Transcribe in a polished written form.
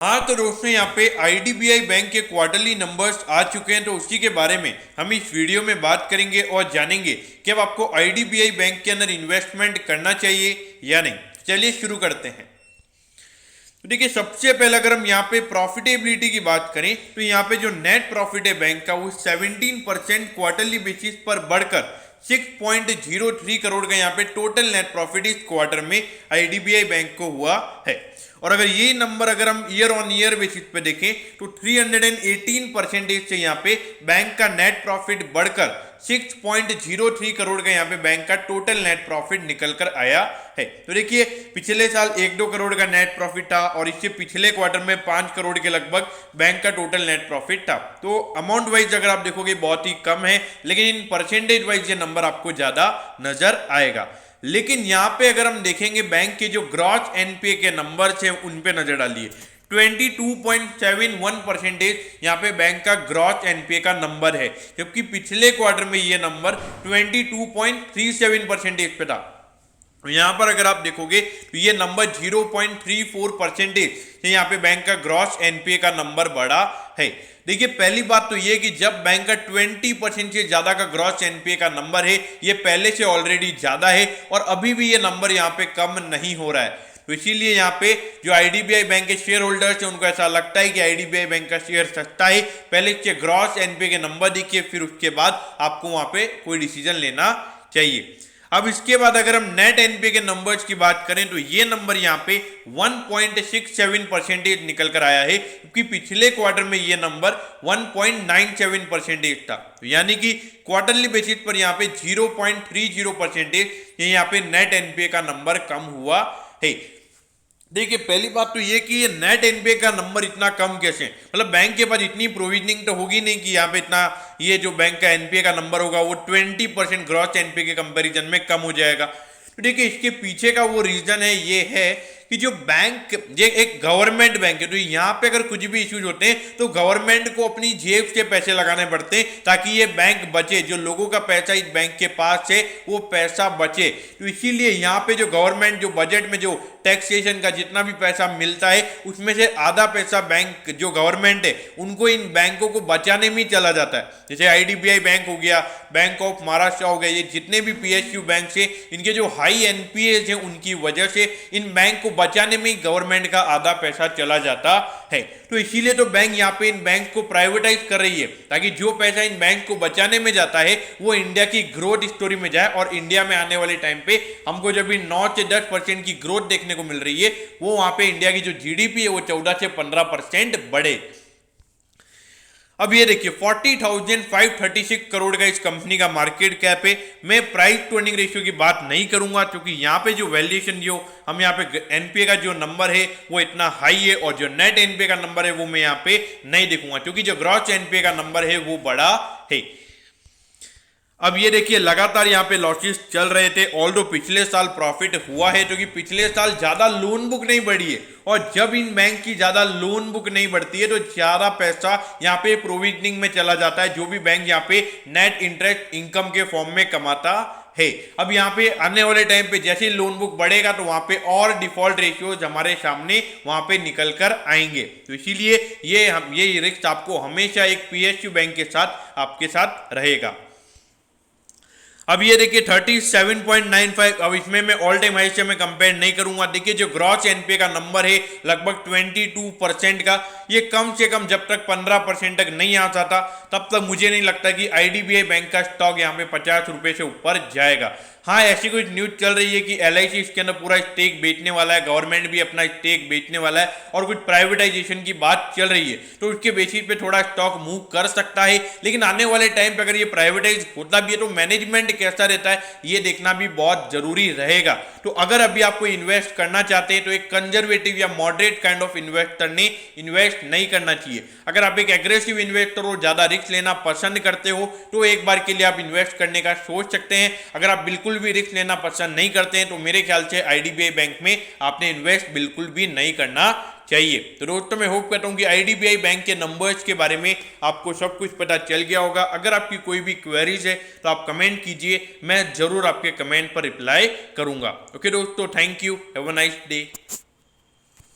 हाँ तो दोस्तों यहाँ पे आईडीबीआई बैंक के क्वार्टरली नंबर्स आ चुके हैं, तो उसी के बारे में हम इस वीडियो में बात करेंगे और जानेंगे कि अब आपको आईडीबीआई बैंक के अंदर इन्वेस्टमेंट करना चाहिए या नहीं। चलिए शुरू करते हैं। तो देखिए, सबसे पहले अगर हम यहाँ पे प्रॉफिटेबिलिटी की बात करें तो यहाँ पे जो नेट प्रॉफिट है बैंक का वो 17% क्वार्टरली बेसिस पर बढ़कर 6.03 करोड़ का यहाँ पे टोटल नेट प्रॉफिट इस क्वार्टर में आईडीबीआई बैंक को हुआ है। और अगर ये नंबर अगर हम ईयर ऑन ईयर बेसिस पे देखें तो 318% से यहाँ पे बैंक का नेट प्रॉफिट बढ़कर 6.03 करोड़ का यहाँ पे बैंक का टोटल नेट प्रॉफिट निकल कर आया है। तो देखिए, पिछले साल 1-2 करोड़ का नेट प्रॉफिट था और इससे पिछले क्वार्टर में 5 करोड़ के लगभग बैंक का टोटल नेट प्रॉफिट था। तो अमाउंट वाइज अगर आप देखोगे बहुत ही कम है, लेकिन इन परसेंटेज वाइज ये नंबर आपको ज्यादा नजर आएगा। लेकिन यहाँ पे अगर हम देखेंगे बैंक के जो ग्रॉस एनपीए के नंबर्स हैं उन पे नजर डालिए। 22.71% यहाँ पे बैंक का ग्रॉस एनपीए का नंबर है, जबकि पिछले क्वार्टर में ये नंबर 22.37% पे था। यहाँ पर अगर आप देखोगे तो ये नंबर 0.34% से यहाँ पे बैंक का ग्रॉस एनपीए का नंबर बढ़ा है। देखिए, पहली बात तो ये कि जब बैंक का 20% से ज्यादा का ग्रॉस एनपीए का नंबर है, ये पहले से ऑलरेडी ज्यादा है और अभी भी ये नंबर यहाँ पे कम नहीं हो रहा है। तो इसीलिए यहाँ पे जो आईडीबीआई बैंक के शेयर होल्डर्स हैं उनको ऐसा लगता है कि आईडीबीआई बैंक का शेयर सस्ता है। पहले इसके ग्रॉस एनपीए के नंबर देखिए, फिर उसके बाद आपको वहां पे कोई डिसीजन लेना चाहिए। अब इसके बाद अगर हम नेट एनपीए के नंबर्स की बात करें तो ये नंबर यहाँ पे 1.67% निकल कर आया है, क्योंकि पिछले क्वार्टर में ये नंबर 1.97% था। तो यानी कि क्वार्टरली बेसिस पर यहाँ पे 0.30% ये यहाँ पे नेट एनपीए का नंबर कम हुआ है। देखिए, पहली बात तो ये कि ये नेट एनपीए का नंबर इतना कम कैसे, मतलब बैंक के पास इतनी प्रोविजनिंग तो होगी नहीं कि यहाँ पे इतना ये जो बैंक का एनपीए का नंबर होगा वो 20% ग्रॉस एनपीए के कंपैरिजन में कम हो जाएगा। तो देखिए, इसके पीछे का वो रीजन है, ये है कि जो बैंक ये एक गवर्नमेंट बैंक है, तो यहाँ पे अगर कुछ भी इश्यूज होते हैं तो गवर्नमेंट को अपनी जेब से पैसे लगाने पड़ते हैं ताकि ये बैंक बचे। जो लोगों का पैसा इस बैंक के पास है वो पैसा बचे। तो इसीलिए यहाँ पे जो गवर्नमेंट जो बजट में जो टैक्सेशन का जितना भी पैसा मिलता है उसमें से आधा पैसा बैंक जो गवर्नमेंट है उनको इन बैंकों को बचाने में चला जाता है। जैसे आईडीबीआई बैंक हो गया, बैंक ऑफ महाराष्ट्र हो गया, ये जितने भी पीएसयू बैंक है इनके जो हाई एनपीए हैं उनकी वजह से इन बैंक को बचाने में गवर्नमेंट का आधा पैसा चला जाता है। तो इसीलिए तो बैंक यहाँ पे इन बैंक को प्राइवेटाइज कर रही है ताकि जो पैसा इन बैंक को बचाने में जाता है वो इंडिया की ग्रोथ स्टोरी में जाए और इंडिया में आने वाले टाइम पे हमको जब भी 9 से 10% की ग्रोथ देखने को मिल रही है वो वहां पे इंडिया की जो जीडीपी है वो 14 से 15% बढ़े। अब ये देखिए 40,536 करोड़ का इस कंपनी का मार्केट कैप है। मैं प्राइस टू अर्निंग रेशियो की बात नहीं करूंगा क्योंकि यहाँ पे जो वैल्यूएशन जो हम यहाँ पे एनपीए का जो नंबर है वो इतना हाई है और जो नेट एनपीए का नंबर है वो मैं यहाँ पे नहीं देखूंगा क्योंकि जो ग्रॉस एनपीए का नंबर है वो बड़ा है। अब ये देखिए, लगातार यहाँ पे लॉसेस चल रहे थे, ऑल्दो पिछले साल प्रॉफिट हुआ है क्योंकि पिछले साल ज्यादा लोन बुक नहीं बढ़ी है और जब इन बैंक की ज्यादा लोन बुक नहीं बढ़ती है तो ज्यादा पैसा यहाँ पे प्रोविजनिंग में चला जाता है, जो भी बैंक यहाँ पे नेट इंटरेस्ट इनकम के फॉर्म में कमाता है। अब यहाँ पे आने वाले टाइम पे जैसे लोन बुक बढ़ेगा तो वहां पे और डिफॉल्ट रेशियोज हमारे सामने वहां पे निकल कर आएंगे। तो इसीलिए ये रिस्क आपको हमेशा एक पीएसयू बैंक के साथ आपके साथ रहेगा। अब ये देखिए 37.95, अब इसमें मैं ऑल टाइम हाई से मैं कंपेयर नहीं करूंगा। देखिए, जो ग्रॉस एनपीए का नंबर है लगभग 22% का, ये कम से कम जब तक 15% तक नहीं आ जाता तब तक मुझे नहीं लगता कि आईडीबीआई बैंक का स्टॉक यहाँ पे 50 रुपए से ऊपर जाएगा। हाँ, ऐसी कुछ न्यूज चल रही है कि एलआईसी इसके अंदर पूरा स्टेक बेचने वाला है, गवर्नमेंट भी अपना स्टेक बेचने वाला है और कुछ प्राइवेटाइजेशन की बात चल रही है, तो उसके बेसिस पे थोड़ा स्टॉक मूव कर सकता है। लेकिन आने वाले टाइम पे अगर ये प्राइवेटाइज होता भी है तो मैनेजमेंट कैसा रहता है ये देखना भी बहुत जरूरी रहेगा। तो अगर अभी आपको इन्वेस्ट करना चाहते हैं तो एक कंजर्वेटिव या मॉडरेट काइंड ऑफ इन्वेस्टर ने इन्वेस्ट नहीं करना चाहिए। अगर आप एक एग्रेसिव इन्वेस्टर हो, ज्यादा रिस्क लेना पसंद करते हो तो एक बार के लिए आप इन्वेस्ट करने का सोच सकते हैं। अगर आप बिल्कुल भी रिस्क लेना पसंद नहीं करते हैं तो मेरे ख्याल से आईडीबीआई बैंक में आपने इन्वेस्ट बिल्कुल भी नहीं करना चाहिए। तो दोस्तों, मैं होप करता हूं कि आईडीबीआई बैंक के नंबर्स के बारे में आपको सब कुछ पता चल गया होगा। अगर आपकी कोई भी क्वेरीज है तो आप कमेंट कीजिए, मैं जरूर आपके कमेंट पर रिप्लाई करूंगा। ओके दोस्तों, thank you, have a nice day.